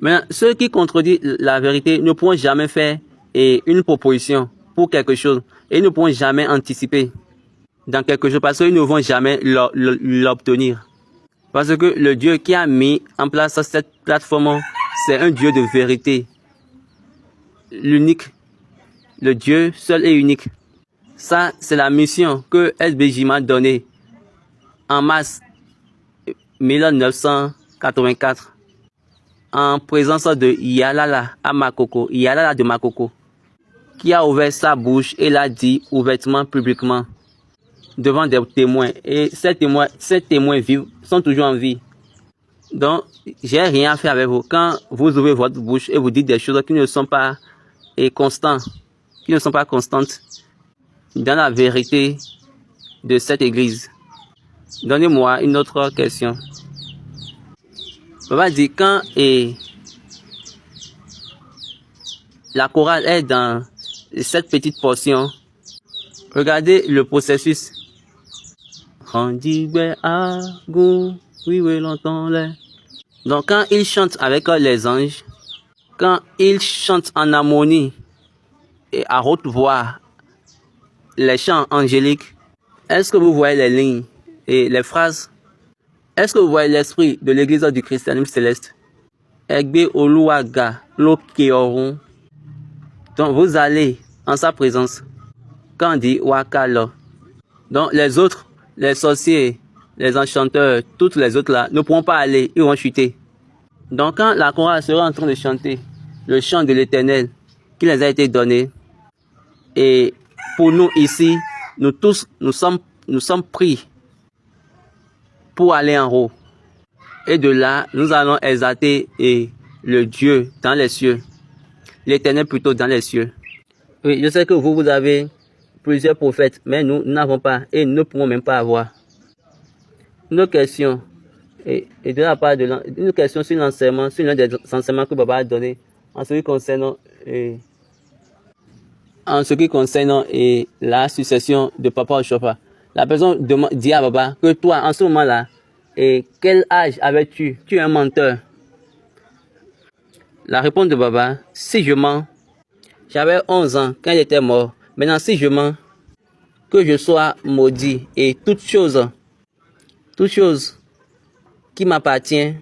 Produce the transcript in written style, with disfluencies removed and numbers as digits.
Maintenant, ceux qui contredisent la vérité ne pourront jamais faire une proposition pour quelque chose et ne pourront jamais anticiper dans quelque chose parce qu'ils ne vont jamais l'obtenir. Parce que le Dieu qui a mis en place cette plateforme, c'est un Dieu de vérité. L'unique, le Dieu seul et unique. Ça, c'est la mission que SBJ m'a donnée en mars 1984 en présence de Yalala à Makoko, Yalala de Makoko, qui a ouvert sa bouche et l'a dit ouvertement, publiquement, devant des témoins. Et ces témoins vivent, sont toujours en vie. Donc, j'ai rien à faire avec vous. Quand vous ouvrez votre bouche et vous dites des choses qui ne sont pas constantes, dans la vérité de cette église. Donnez-moi une autre question. On va dire quand la chorale est dans cette petite portion, regardez le processus. Donc quand ils chantent avec les anges, quand ils chantent en harmonie et à haute voix les chants angéliques, est-ce que vous voyez les lignes et les phrases? Est-ce que vous voyez l'esprit de l'église du christianisme céleste? Egbe Oluwaga Lokeorun. Donc vous allez en sa présence quand on dit Wakalo. Donc les autres, les sorciers, les enchanteurs, toutes les autres là ne pourront pas aller, ils vont chuter. Donc quand la chorale sera en train de chanter le chant de l'Éternel qui les a été donné, et pour nous ici, nous tous, nous sommes pris pour aller en haut. Et de là, nous allons exalter le Dieu dans les cieux. L'Éternel plutôt dans les cieux. Oui, je sais que vous avez plusieurs prophètes, mais nous n'avons pas et nous ne pourrons même pas avoir. Une autre question, et de la part de une question sur l'enseignement, sur l'un des enseignements que Baba a donné en ce qui concerne la succession de Papa Oshofa. La personne dit à Baba que toi, en ce moment-là, quel âge avais-tu? Tu es un menteur. La réponse de Baba, si je mens, j'avais 11 ans quand il était mort. Maintenant, si je mens, que je sois maudit et toute chose qui m'appartient